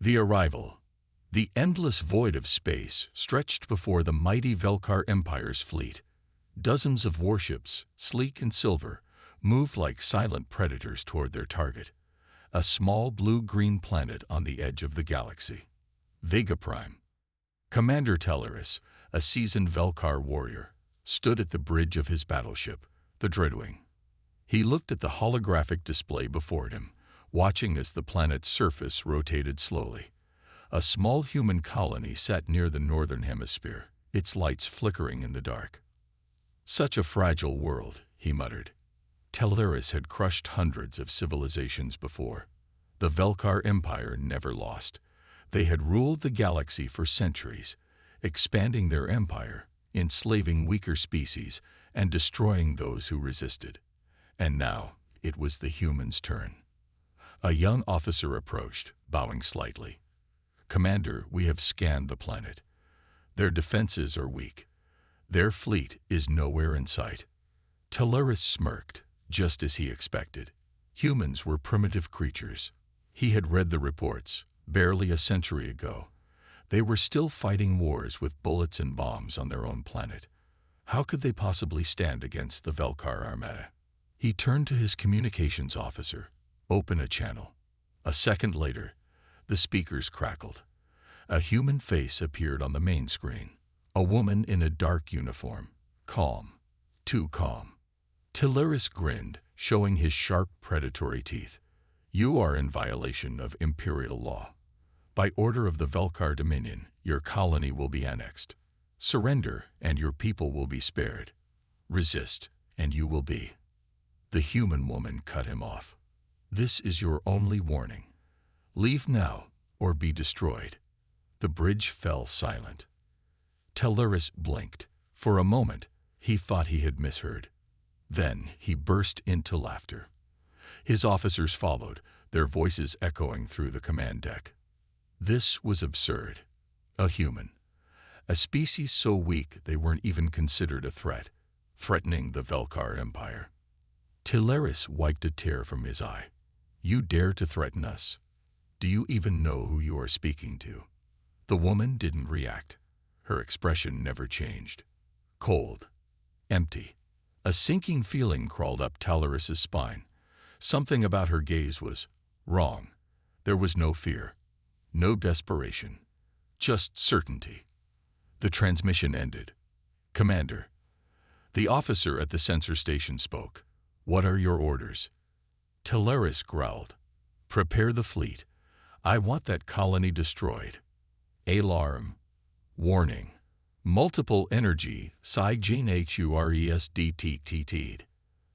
The arrival. The endless void of space stretched before the mighty Velkar Empire's fleet. Dozens of warships, sleek and silver, moved like silent predators toward their target, a small blue-green planet on the edge of the galaxy. Vega Prime. Commander Teleris, a seasoned Velkar warrior, stood at the bridge of his battleship, the Dreadwing. He looked at the holographic display before him, watching as the planet's surface rotated slowly. A small human colony sat near the northern hemisphere, its lights flickering in the dark. Such a fragile world, he muttered. Teleris had crushed hundreds of civilizations before. The Velkar Empire never lost. They had ruled the galaxy for centuries, expanding their empire, enslaving weaker species, and destroying those who resisted. And now it was the humans' turn. A young officer approached, bowing slightly. "Commander, we have scanned the planet. Their defenses are weak. Their fleet is nowhere in sight." Teleris smirked, just as he expected. Humans were primitive creatures. He had read the reports, barely a century ago. They were still fighting wars with bullets and bombs on their own planet. How could they possibly stand against the Velkar Armada? He turned to his communications officer. "Open a channel." A second later, the speakers crackled. A human face appeared on the main screen. A woman in a dark uniform. Calm. Too calm. Teleris grinned, showing his sharp, predatory teeth. "You are in violation of imperial law. By order of the Velkar Dominion, your colony will be annexed. Surrender, and your people will be spared. Resist, and you will be." The human woman cut him off. "This is your only warning. Leave now, or be destroyed." The bridge fell silent. Teleris blinked. For a moment, he thought he had misheard. Then he burst into laughter. His officers followed, their voices echoing through the command deck. This was absurd. A human. A species so weak they weren't even considered a threat, threatening the Velkar Empire. Teleris wiped a tear from his eye. "You dare to threaten us? Do you even know who you are speaking to?" The woman didn't react. Her expression never changed. Cold. Empty. A sinking feeling crawled up Teleris's spine. Something about her gaze was wrong. There was no fear, no desperation, just certainty. The transmission ended. "Commander." The officer at the sensor station spoke. "What are your orders?" Teleris growled. "Prepare the fleet. I want that colony destroyed. Alarm. Warning. Multiple energy, Psi-Gene HURESDTTT'd."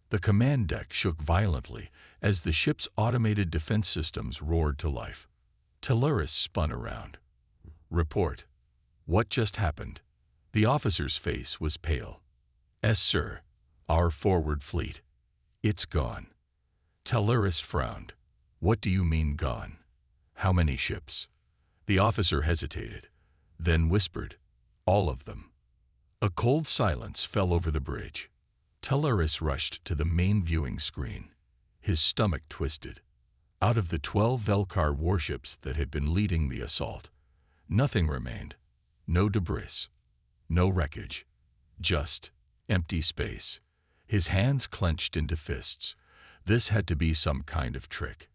The command deck shook violently as the ship's automated defense systems roared to life. Teleris spun around. "Report. What just happened?" The officer's face was pale. "Yes, sir. Our forward fleet. It's gone." Teleris frowned. "What do you mean gone? How many ships?" The officer hesitated, then whispered, "All of them." A cold silence fell over the bridge. Teleris rushed to the main viewing screen. His stomach twisted. Out of the 12 Velkar warships that had been leading the assault, nothing remained. No debris. No wreckage. Just empty space. His hands clenched into fists. This had to be some kind of trick.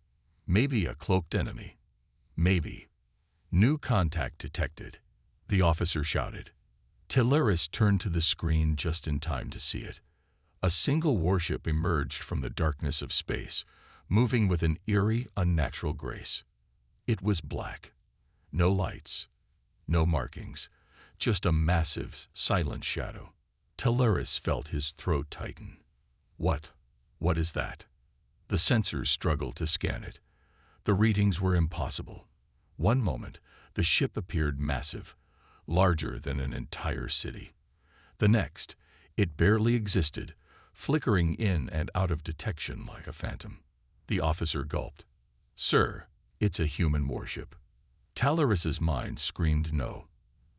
Maybe a cloaked enemy. Maybe. New contact detected. The officer shouted. Teleris turned to the screen just in time to see it. A single warship emerged from the darkness of space, moving with an eerie, unnatural grace. It was black. No lights. No markings. Just a massive, silent shadow. Teleris felt his throat tighten. What is that? The sensors struggled to scan it. The readings were impossible. One moment, the ship appeared massive, larger than an entire city. The next, it barely existed, flickering in and out of detection like a phantom. The officer gulped. "Sir, it's a human warship." Teleris's mind screamed no.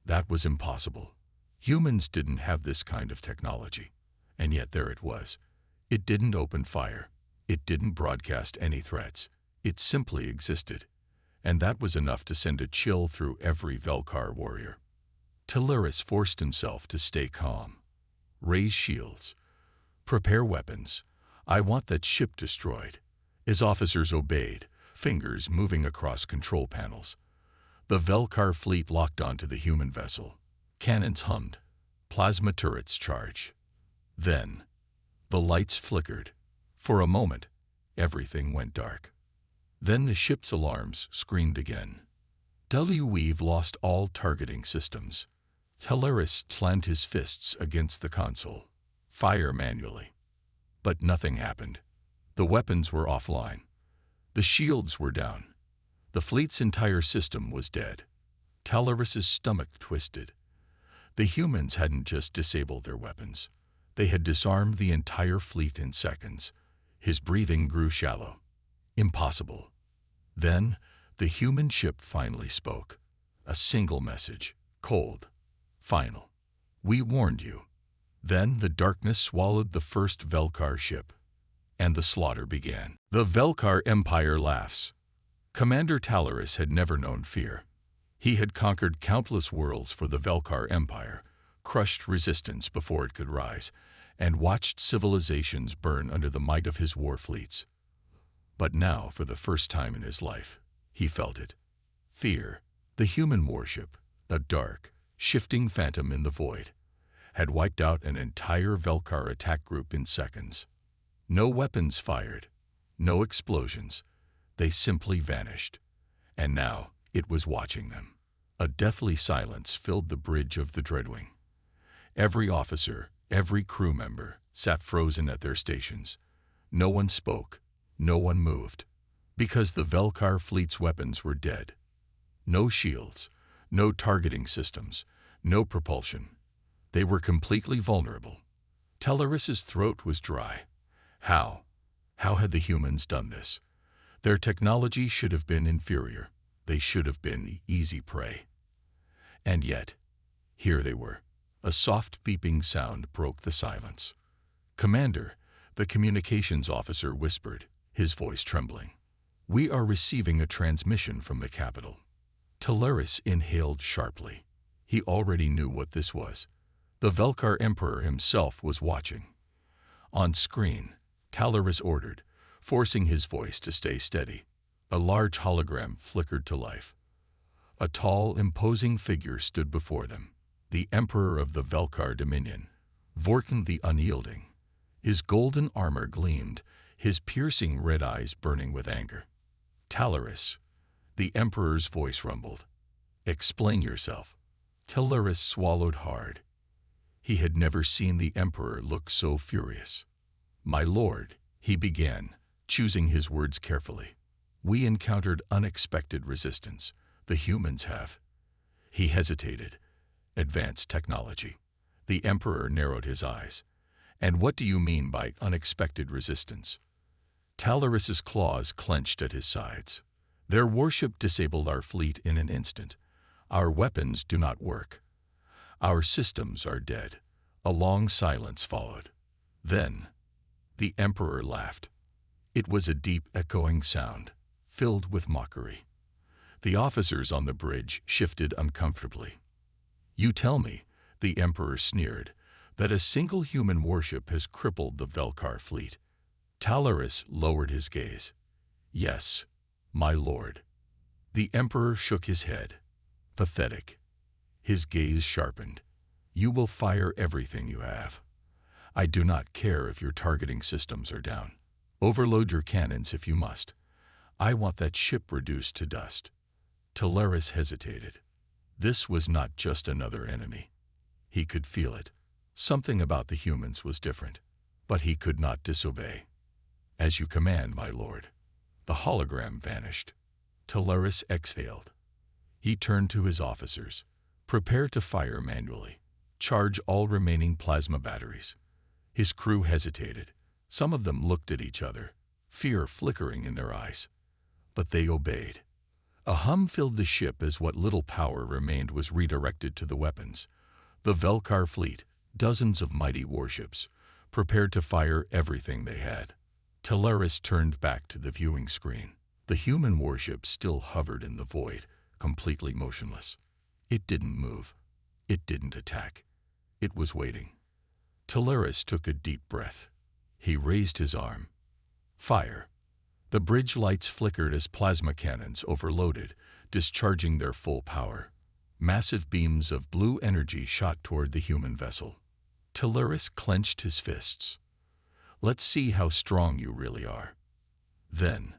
That was impossible. Humans didn't have this kind of technology. And yet there it was. It didn't open fire. It didn't broadcast any threats. It simply existed. and that was enough to send a chill through every Velkar warrior. Teleris forced himself to stay calm. Raise shields. Prepare weapons. I want that ship destroyed. His officers obeyed, fingers moving across control panels. The Velkar fleet locked onto the human vessel. Cannons hummed. Plasma turrets charged. Then, the lights flickered. For a moment, everything went dark. Then the ship's alarms screamed again. We've lost all targeting systems. Teleris slammed his fists against the console. Fire manually. But nothing happened. The weapons were offline. The shields were down. The fleet's entire system was dead. Teleris's stomach twisted. The humans hadn't just disabled their weapons. They had disarmed the entire fleet in seconds. His breathing grew shallow. Impossible. Then, the human ship finally spoke. A single message. Cold. Final. We warned you. Then the darkness swallowed the first Velkar ship. And the slaughter began. The Velkar Empire laughs. Commander Teleris had never known fear. He had conquered countless worlds for the Velkar Empire, crushed resistance before it could rise, and watched civilizations burn under the might of his war fleets. But now, for the first time in his life, he felt it. Fear, the human warship, a dark, shifting phantom in the void, had wiped out an entire Velkar attack group in seconds. No weapons fired, no explosions. They simply vanished. And now it was watching them. A deathly silence filled the bridge of the Dreadwing. Every officer, every crew member sat frozen at their stations. No one spoke, no one moved, because the Velkar fleet's weapons were dead. No shields, no targeting systems, no propulsion. They were completely vulnerable. Teleris's throat was dry. How? How had the humans done this? Their technology should have been inferior. They should have been easy prey. And yet, here they were. A soft beeping sound broke the silence. "Commander," the communications officer whispered, his voice trembling. "We are receiving a transmission from the capital." Teleris inhaled sharply. He already knew what this was. The Velkar Emperor himself was watching. On screen, Teleris ordered, forcing his voice to stay steady. A large hologram flickered to life. A tall, imposing figure stood before them, the Emperor of the Velkar Dominion, Vorkon the Unyielding. His golden armor gleamed, his piercing red eyes burning with anger. "Teleris," the Emperor's voice rumbled. "Explain yourself." Teleris swallowed hard. He had never seen the Emperor look so furious. "My lord," he began, choosing his words carefully. "We encountered unexpected resistance. The humans have." He hesitated. "Advanced technology." The Emperor narrowed his eyes. "And what do you mean by unexpected resistance?" Teleris's claws clenched at his sides. "Their warship disabled our fleet in an instant. Our weapons do not work. Our systems are dead." A long silence followed. Then, the Emperor laughed. It was a deep, echoing sound, filled with mockery. The officers on the bridge shifted uncomfortably. "You tell me," the Emperor sneered, "that a single human warship has crippled the Velkar fleet." Teleris lowered his gaze. "Yes, my lord." The Emperor shook his head. Pathetic. His gaze sharpened. "You will fire everything you have. I do not care if your targeting systems are down. Overload your cannons if you must. I want that ship reduced to dust." Teleris hesitated. This was not just another enemy. He could feel it. Something about the humans was different, but he could not disobey. "As you command, my lord." The hologram vanished. Teleris exhaled. He turned to his officers. "Prepare to fire manually. Charge all remaining plasma batteries." His crew hesitated. Some of them looked at each other, fear flickering in their eyes. But they obeyed. A hum filled the ship as what little power remained was redirected to the weapons. The Velkar fleet, dozens of mighty warships, prepared to fire everything they had. Teleris turned back to the viewing screen. The human warship still hovered in the void, completely motionless. It didn't move. It didn't attack. It was waiting. Teleris took a deep breath. He raised his arm. Fire. The bridge lights flickered as plasma cannons overloaded, discharging their full power. Massive beams of blue energy shot toward the human vessel. Teleris clenched his fists. Let's see how strong you really are. Then,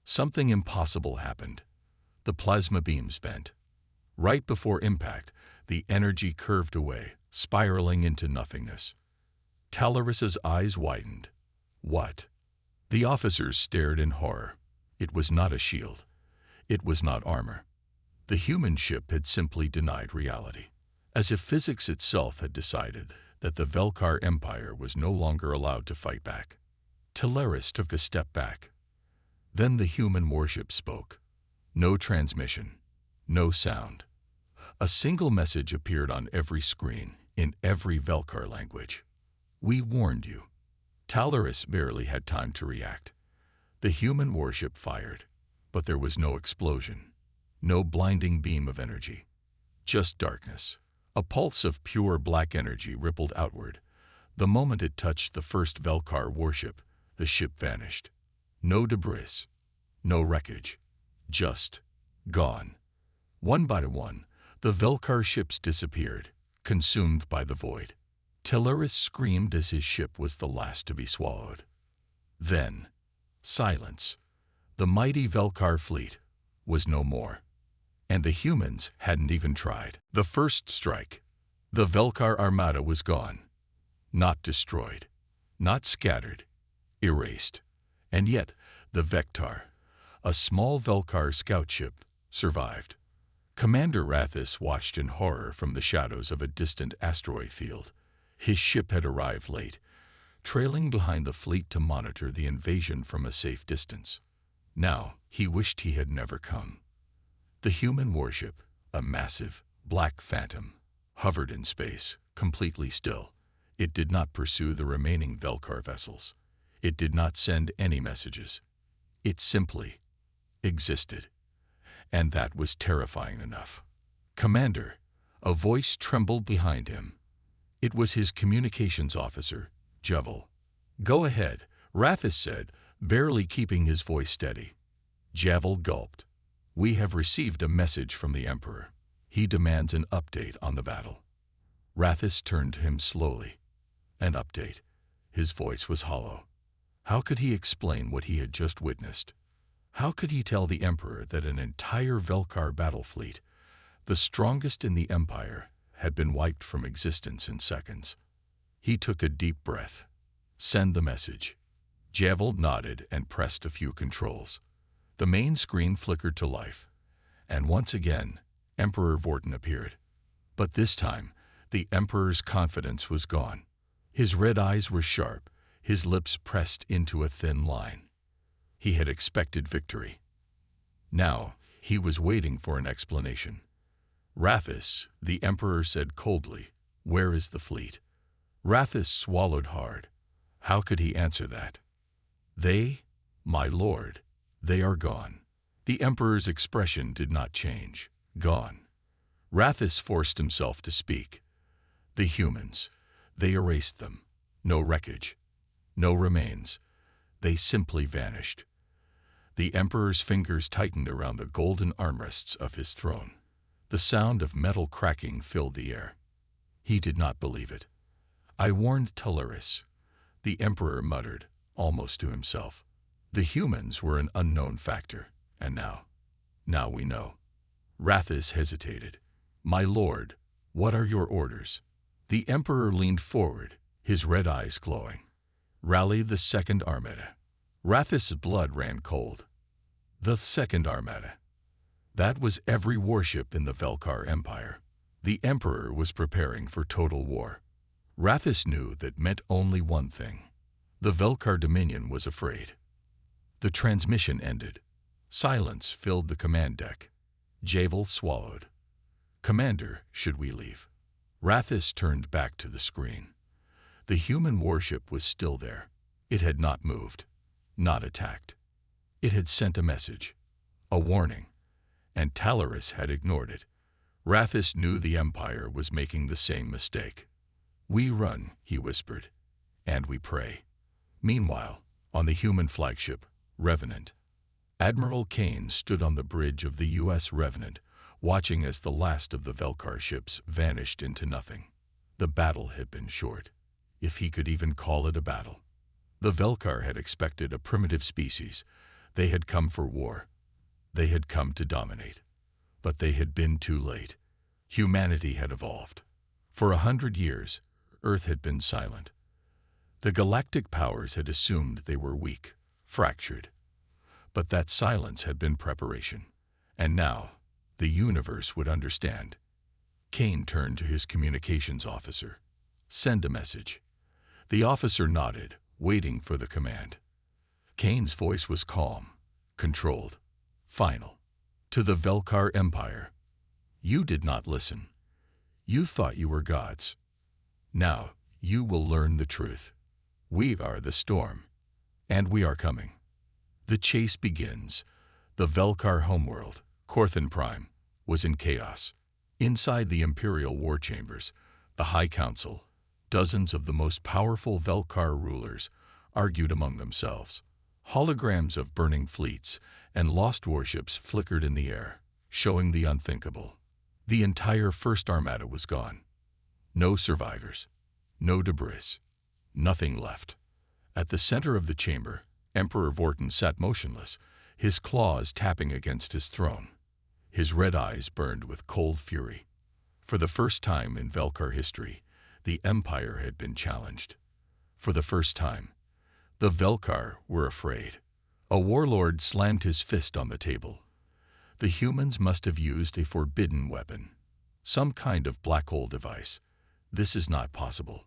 something impossible happened. The plasma beams bent. Right before impact, the energy curved away, spiraling into nothingness. Teleris's eyes widened. What? The officers stared in horror. It was not a shield. It was not armor. The human ship had simply denied reality, as if physics itself had decided that the Velkar Empire was no longer allowed to fight back. Teleris took a step back. Then the human warship spoke. No transmission, no sound. A single message appeared on every screen, in every Velkar language. We warned you. Teleris barely had time to react. The human warship fired, but there was no explosion, no blinding beam of energy. Just darkness. A pulse of pure black energy rippled outward. The moment it touched the first Velkar warship, the ship vanished. No debris, no wreckage, just gone. One by one, the Velkar ships disappeared, consumed by the void. Teleris screamed as his ship was the last to be swallowed. Then, silence. The mighty Velkar fleet was no more. And the humans hadn't even tried. The first strike. The Velkar armada was gone. Not destroyed. Not scattered. Erased. And yet, the Vectar, a small Velkar scout ship, survived. Commander Rathis watched in horror from the shadows of a distant asteroid field. His ship had arrived late, trailing behind the fleet to monitor the invasion from a safe distance. Now, he wished he had never come. The human warship, a massive, black phantom, hovered in space, completely still. It did not pursue the remaining Velkar vessels. It did not send any messages. It simply existed. And that was terrifying enough. Commander, a voice trembled behind him. It was his communications officer, Jevel. Go ahead, Rathis said, barely keeping his voice steady. Jevel gulped. We have received a message from the Emperor. He demands an update on the battle. Rathis turned to him slowly. An update. His voice was hollow. How could he explain what he had just witnessed? How could he tell the Emperor that an entire Velkar battle fleet, the strongest in the Empire, had been wiped from existence in seconds? He took a deep breath. Send the message. Jevel nodded and pressed a few controls. The main screen flickered to life, and once again, Emperor Vortin appeared. But this time, the Emperor's confidence was gone. His red eyes were sharp, his lips pressed into a thin line. He had expected victory. Now, he was waiting for an explanation. Rathis, the Emperor said coldly, where is the fleet? Rathis swallowed hard. How could he answer that? They, my lord, they are gone. The Emperor's expression did not change. Gone. Rathis forced himself to speak. The humans, they erased them. No wreckage. No remains. They simply vanished. The Emperor's fingers tightened around the golden armrests of his throne. The sound of metal cracking filled the air. He did not believe it. I warned Teleris, the Emperor muttered, almost to himself. The humans were an unknown factor, and now we know. Rathis hesitated. My lord, what are your orders? The Emperor leaned forward, his red eyes glowing. Rally the Second Armada. Rathis' blood ran cold. The Second Armada. That was every warship in the Velkar Empire. The Emperor was preparing for total war. Rathis knew that meant only one thing. The Velkar Dominion was afraid. The transmission ended. Silence filled the command deck. Jevel swallowed. Commander, should we leave? Rathis turned back to the screen. The human warship was still there. It had not moved, not attacked. It had sent a message, a warning, and Talaris had ignored it. Rathis knew the Empire was making the same mistake. "We run," he whispered, "and we pray." Meanwhile, on the human flagship, Revenant, Admiral Kane stood on the bridge of the U.S. Revenant, watching as the last of the Velkar ships vanished into nothing. The battle had been short, if he could even call it a battle. The Velkar had expected a primitive species. They had come for war. They had come to dominate. But they had been too late. Humanity had evolved. For 100 years, Earth had been silent. The galactic powers had assumed they were weak, fractured. But that silence had been preparation. And now, the universe would understand. Kane turned to his communications officer. "Send a message." The officer nodded, waiting for the command. Kane's voice was calm, controlled, final. "To the Velkar Empire. You did not listen. You thought you were gods. Now you will learn the truth. We are the storm, and we are coming." The chase begins. The Velkar homeworld, Korthan Prime, was in chaos. Inside the Imperial war chambers, the High Council, dozens of the most powerful Velkar rulers, argued among themselves. Holograms of burning fleets and lost warships flickered in the air, showing the unthinkable. The entire First Armada was gone. No survivors, no debris, nothing left. At the center of the chamber, Emperor Vortin sat motionless, his claws tapping against his throne. His red eyes burned with cold fury. For the first time in Velkar history, the Empire had been challenged. For the first time, the Velkar were afraid. A warlord slammed his fist on the table. The humans must have used a forbidden weapon, some kind of black hole device. "This is not possible."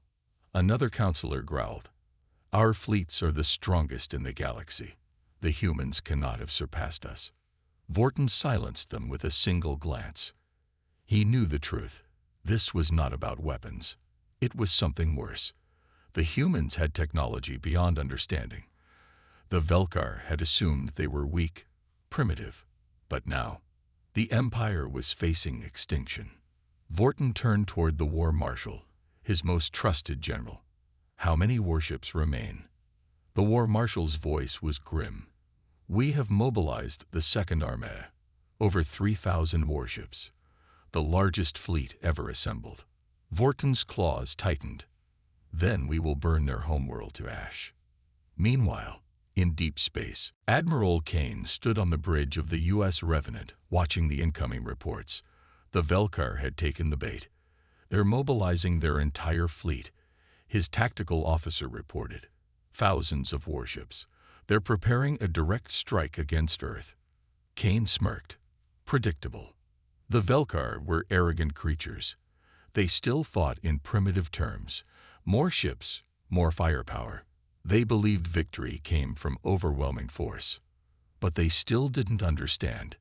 Another counselor growled. "Our fleets are the strongest in the galaxy. The humans cannot have surpassed us." Vortin silenced them with a single glance. He knew the truth. This was not about weapons. It was something worse. The humans had technology beyond understanding. The Velkar had assumed they were weak, primitive. But now, the Empire was facing extinction. Vortin turned toward the War Marshal, his most trusted general. "How many warships remain?" The War Marshal's voice was grim. "We have mobilized the Second Armada, over 3,000 warships, the largest fleet ever assembled." Vortin's claws tightened. "Then we will burn their homeworld to ash." Meanwhile, in deep space, Admiral Kane stood on the bridge of the U.S. Revenant, watching the incoming reports. The Velkar had taken the bait. "They're mobilizing their entire fleet," his tactical officer reported. "Thousands of warships. They're preparing a direct strike against Earth." Kane smirked. Predictable. The Velkar were arrogant creatures. They still thought in primitive terms. More ships, more firepower. They believed victory came from overwhelming force. But they still didn't understand.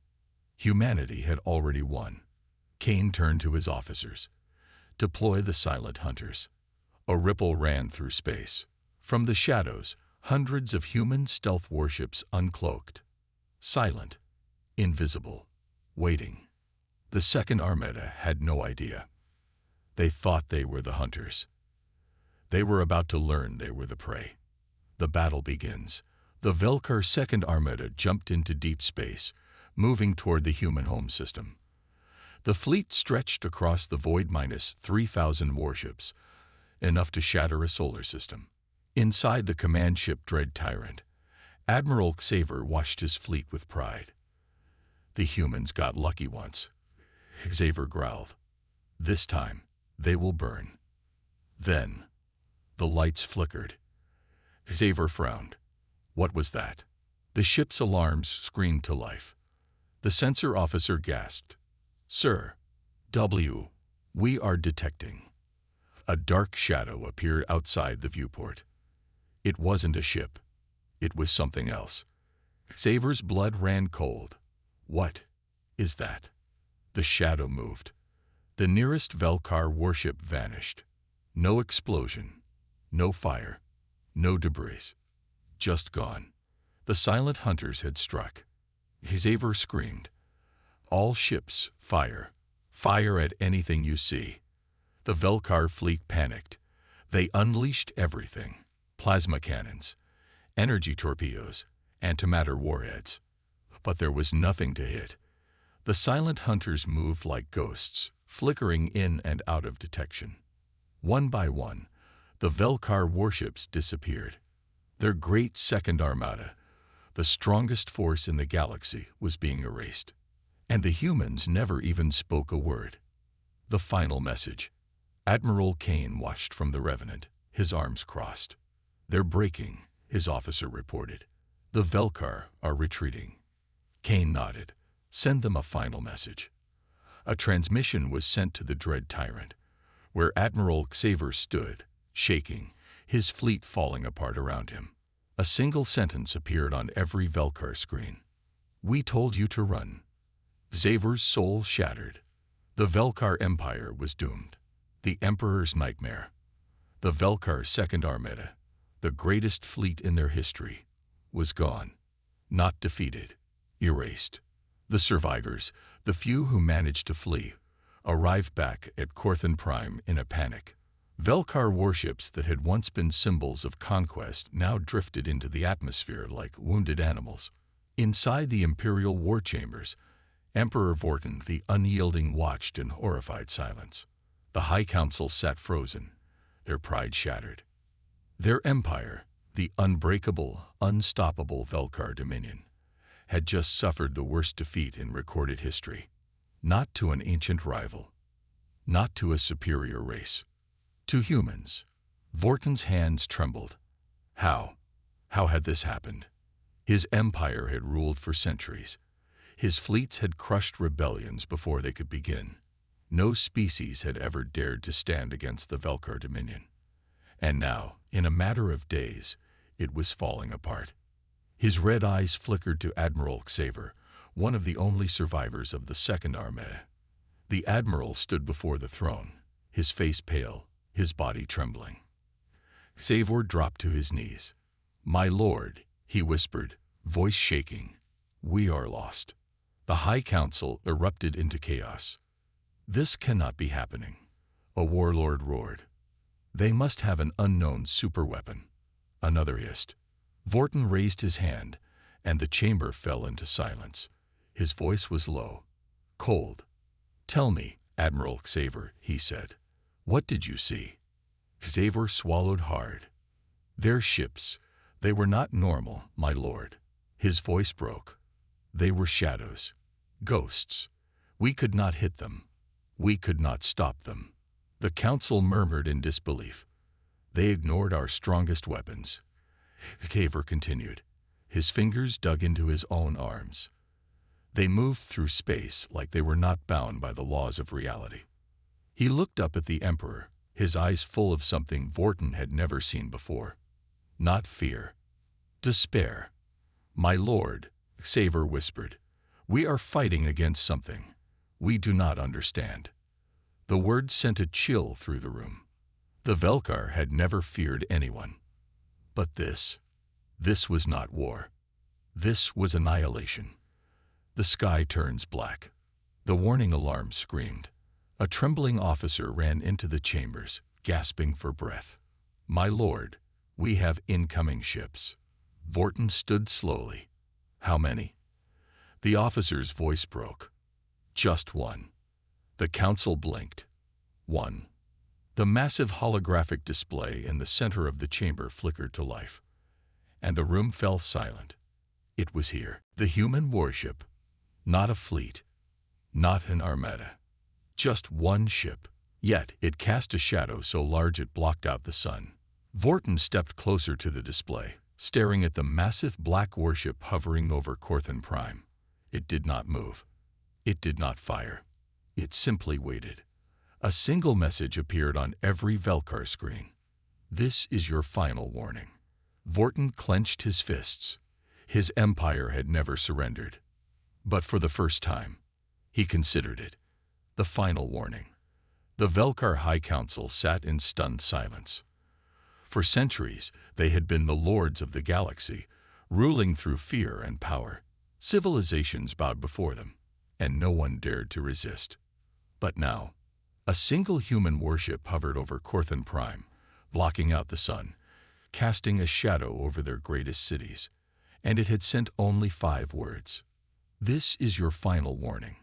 Humanity had already won. Kane turned to his officers. "Deploy the silent hunters." A ripple ran through space. From the shadows, hundreds of human stealth warships uncloaked. Silent, invisible, waiting. The Second Armada had no idea. They thought they were the hunters. They were about to learn they were the prey. The battle begins. The Velkar Second Armada jumped into deep space, moving toward the human home system. The fleet stretched across the void -3,000 warships, enough to shatter a solar system. Inside the command ship Dread Tyrant, Admiral Xaver watched his fleet with pride. "The humans got lucky once," Xaver growled. "This time, they will burn." Then, the lights flickered. Xaver frowned. What was that? The ship's alarms screamed to life. The sensor officer gasped. "Sir, we are detecting." A dark shadow appeared outside the viewport. It wasn't a ship. It was something else. Xaver's blood ran cold. "What is that?" The shadow moved. The nearest Velkar warship vanished. No explosion, no fire, no debris. Just gone. The silent hunters had struck. Xaver screamed, "All ships, fire! Fire at anything you see!" The Velkar fleet panicked. They unleashed everything: plasma cannons, energy torpedoes, antimatter warheads. But there was nothing to hit. The silent hunters moved like ghosts, flickering in and out of detection. One by one, the Velkar warships disappeared. Their great second armada, the strongest force in the galaxy, was being erased. And the humans never even spoke a word. The final message. Admiral Kane watched from the Revenant, his arms crossed. "They're breaking," his officer reported. "The Velkar are retreating." Kane nodded. "Send them a final message." A transmission was sent to the dread tyrant, where Admiral Xaver stood, shaking, his fleet falling apart around him. A single sentence appeared on every Velkar screen. "We told you to run." Xaver's soul shattered. The Velkar Empire was doomed. The Emperor's nightmare. The Velkar Second Armada, the greatest fleet in their history, was gone. Not defeated, erased. The survivors, the few who managed to flee, arrived back at Corthan Prime in a panic. Velkar warships that had once been symbols of conquest now drifted into the atmosphere like wounded animals. Inside the Imperial war chambers, Emperor Vortin the Unyielding watched in horrified silence. The High Council sat frozen, their pride shattered. Their empire, the unbreakable, unstoppable Velkar Dominion, had just suffered the worst defeat in recorded history. Not to an ancient rival, not to a superior race. To humans. Vortin's hands trembled. How? How had this happened? His empire had ruled for centuries. His fleets had crushed rebellions before they could begin. No species had ever dared to stand against the Velkar Dominion. And now, in a matter of days, it was falling apart. His red eyes flickered to Admiral Xaver, one of the only survivors of the Second Armada. The Admiral stood before the throne, his face pale, his body trembling. Xaver dropped to his knees. "My lord," he whispered, voice shaking, "we are lost." The High Council erupted into chaos. "This cannot be happening," a warlord roared. "They must have an unknown superweapon." Another hissed. Vortin raised his hand, and the chamber fell into silence. His voice was low, cold. "Tell me, Admiral Xaver," he said. "What did you see?" Xaver swallowed hard. "Their ships, they were not normal, my lord." His voice broke. "They were shadows, ghosts. We could not hit them. We could not stop them." The council murmured in disbelief. "They ignored our strongest weapons." Xaver continued. His fingers dug into his own arms. They moved through space like they were not bound by the laws of reality. He looked up at the Emperor, his eyes full of something Vortin had never seen before. Not fear. Despair. "My lord," Xaver whispered, "we are fighting against something we do not understand." The word sent a chill through the room. The Velkar had never feared anyone. But this was not war. This was annihilation. The sky turns black. The warning alarm screamed. A trembling officer ran into the chambers, gasping for breath. "My lord, we have incoming ships." Vortin stood slowly. "How many?" The officer's voice broke. "Just one." The council blinked. One. The massive holographic display in the center of the chamber flickered to life, and the room fell silent. It was here. The human warship. Not a fleet. Not an armada. Just one ship. Yet it cast a shadow so large it blocked out the sun. Vortin stepped closer to the display, staring at the massive black warship hovering over Corthan Prime. It did not move. It did not fire. It simply waited. A single message appeared on every Velkar screen. "This is your final warning." Vortin clenched his fists. His empire had never surrendered. But for the first time, he considered it. The final warning. The Velkar High Council sat in stunned silence. For centuries, they had been the lords of the galaxy, ruling through fear and power. Civilizations bowed before them, and no one dared to resist. But now, a single human warship hovered over Corthan Prime, blocking out the sun, casting a shadow over their greatest cities, and it had sent only 5 words. "This is your final warning."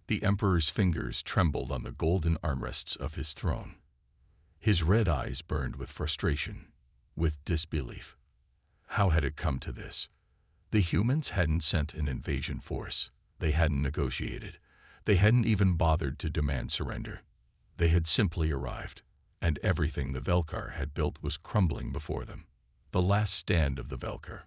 The Emperor's fingers trembled on the golden armrests of his throne. His red eyes burned with frustration, with disbelief. How had it come to this? The humans hadn't sent an invasion force. They hadn't negotiated. They hadn't even bothered to demand surrender. They had simply arrived, and everything the Velkar had built was crumbling before them. The last stand of the Velkar.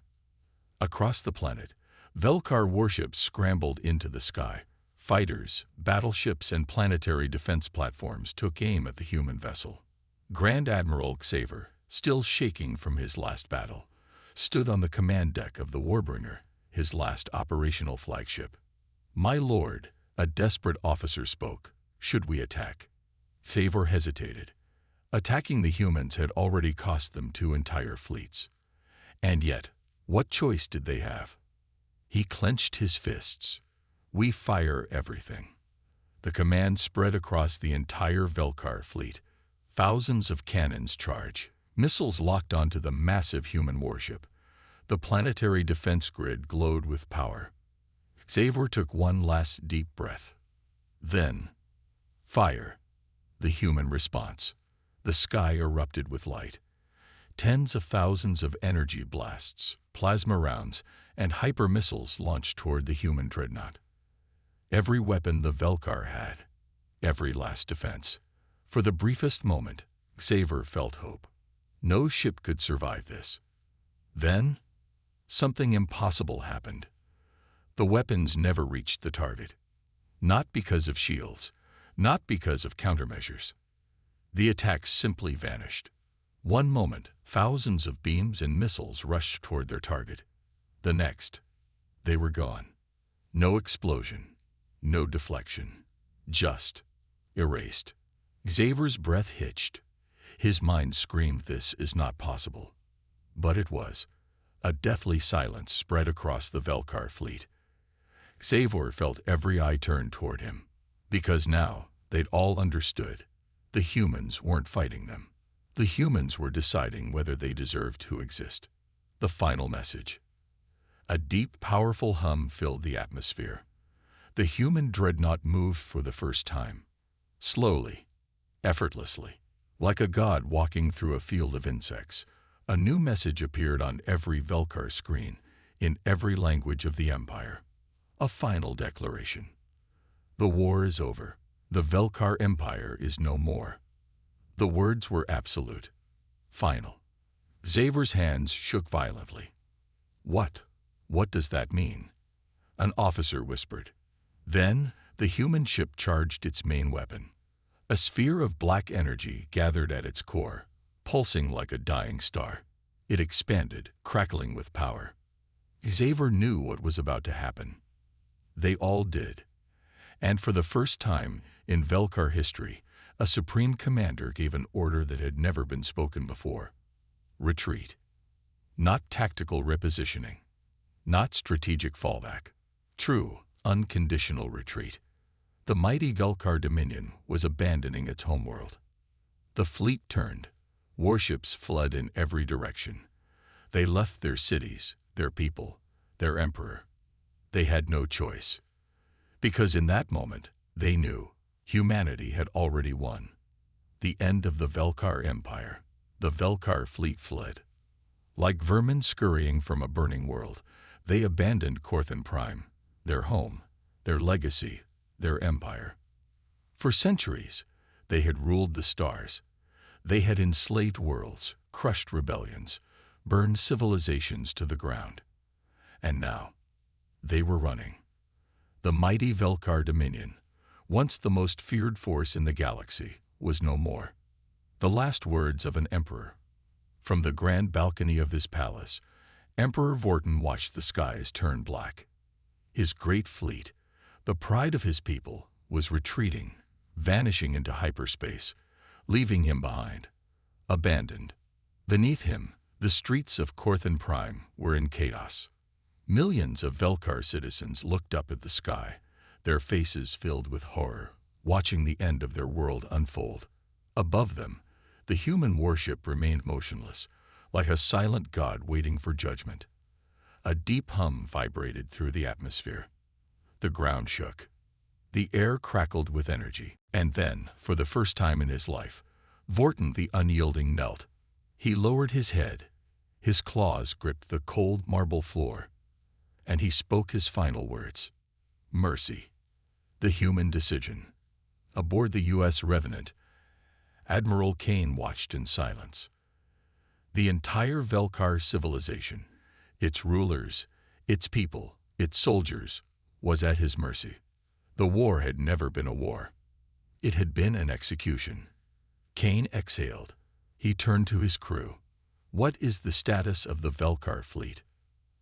Across the planet, Velkar warships scrambled into the sky. Fighters, battleships, and planetary defense platforms took aim at the human vessel. Grand Admiral Xaver, still shaking from his last battle, stood on the command deck of the Warbringer, his last operational flagship. "My lord," a desperate officer spoke, "should we attack?" Xaver hesitated. Attacking the humans had already cost them 2 entire fleets. And yet, what choice did they have? He clenched his fists. "We fire everything." The command spread across the entire Velkar fleet. Thousands of cannons charge. Missiles locked onto the massive human warship. The planetary defense grid glowed with power. Xaver took one last deep breath. Then, fire. The human response. The sky erupted with light. Tens of thousands of energy blasts, plasma rounds, and hyper missiles launched toward the human dreadnought. Every weapon the Velkar had. Every last defense. For the briefest moment, Xaver felt hope. No ship could survive this. Then, something impossible happened. The weapons never reached the target. Not because of shields, not because of countermeasures. The attacks simply vanished. One moment, thousands of beams and missiles rushed toward their target. The next, they were gone. No explosion, no deflection, just erased. Xaver's breath hitched. His mind screamed, "This is not possible." But it was. A deathly silence spread across the Velkar fleet. Xaver felt every eye turned toward him, because now they'd all understood. The humans weren't fighting them. The humans were deciding whether they deserved to exist. The final message. A deep, powerful hum filled the atmosphere. The human dreadnought moved for the first time. Slowly, effortlessly, like a god walking through a field of insects. A new message appeared on every Velkar screen, in every language of the Empire. A final declaration. The war is over. The Velkar Empire is no more. The words were absolute. Final. Xaver's hands shook violently. What does that mean?" An officer whispered. Then, the human ship charged its main weapon. A sphere of black energy gathered at its core, pulsing like a dying star. It expanded, crackling with power. Xaver knew what was about to happen. They all did. And for the first time in Velkar history, a supreme commander gave an order that had never been spoken before. Retreat. Not tactical repositioning. Not strategic fallback. True, unconditional retreat. The mighty Velkar Dominion was abandoning its homeworld. The fleet turned. Warships fled in every direction. They left their cities, their people, their emperor. They had no choice. Because in that moment, they knew humanity had already won. The end of the Velkar Empire. The Velkar fleet fled. Like vermin scurrying from a burning world, they abandoned Corthan Prime, their home, their legacy, their empire. For centuries, they had ruled the stars. They had enslaved worlds, crushed rebellions, burned civilizations to the ground. And now, they were running. The mighty Velkar Dominion, once the most feared force in the galaxy, was no more. The last words of an emperor. From the grand balcony of his palace, Emperor Vortin watched the skies turn black. His great fleet, the pride of his people, was retreating, vanishing into hyperspace, leaving him behind. Abandoned. Beneath him, The streets of Korthan Prime were in chaos. Millions of Velkar citizens looked up at the sky, their faces filled with horror, watching the end of their world unfold. Above them, the human warship remained motionless, like a silent god waiting for judgment. A deep hum vibrated through the atmosphere. The ground shook. The air crackled with energy. And then, for the first time in his life, Vorton the Unyielding knelt. He lowered his head. His claws gripped the cold marble floor. And he spoke his final words. Mercy. The human decision. Aboard the U.S. Revenant, Admiral Kane watched in silence. The entire Velkar civilization, its rulers, its people, its soldiers, was at his mercy. The war had never been a war. It had been an execution. Kane exhaled. He turned to his crew. What is the status of the Velkar fleet?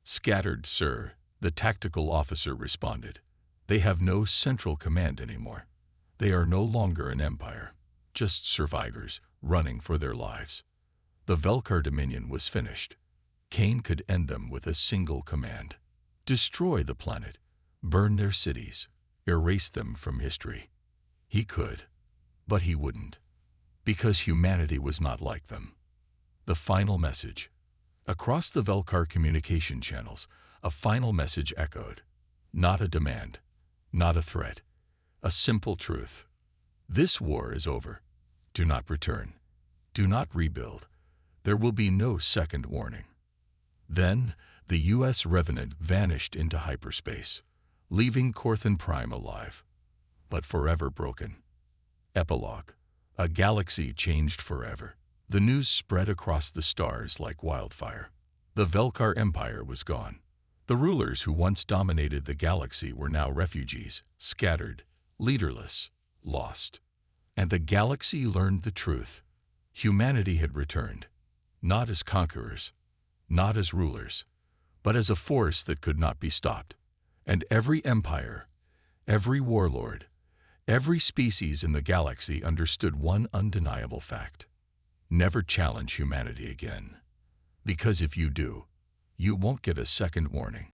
Scattered, sir, the tactical officer responded. They have no central command anymore. They are no longer an empire, just survivors running for their lives. The Velkar Dominion was finished. Kane could end them with a single command. Destroy the planet, burn their cities, erase them from history. He could, but he wouldn't, because humanity was not like them. The final message. Across the Velkar communication channels, a final message echoed. Not a demand, not a threat, a simple truth. This war is over. Do not return. Do not rebuild. There will be no second warning. Then, the U.S. Revenant vanished into hyperspace, leaving Korthan Prime alive, but forever broken. Epilogue. A galaxy changed forever. The news spread across the stars like wildfire. The Velkar Empire was gone. The rulers who once dominated the galaxy were now refugees, scattered, leaderless, lost. And the galaxy learned the truth. Humanity had returned, not as conquerors, not as rulers, but as a force that could not be stopped. And every empire, every warlord, every species in the galaxy understood one undeniable fact. Never challenge humanity again. Because if you do, you won't get a second warning.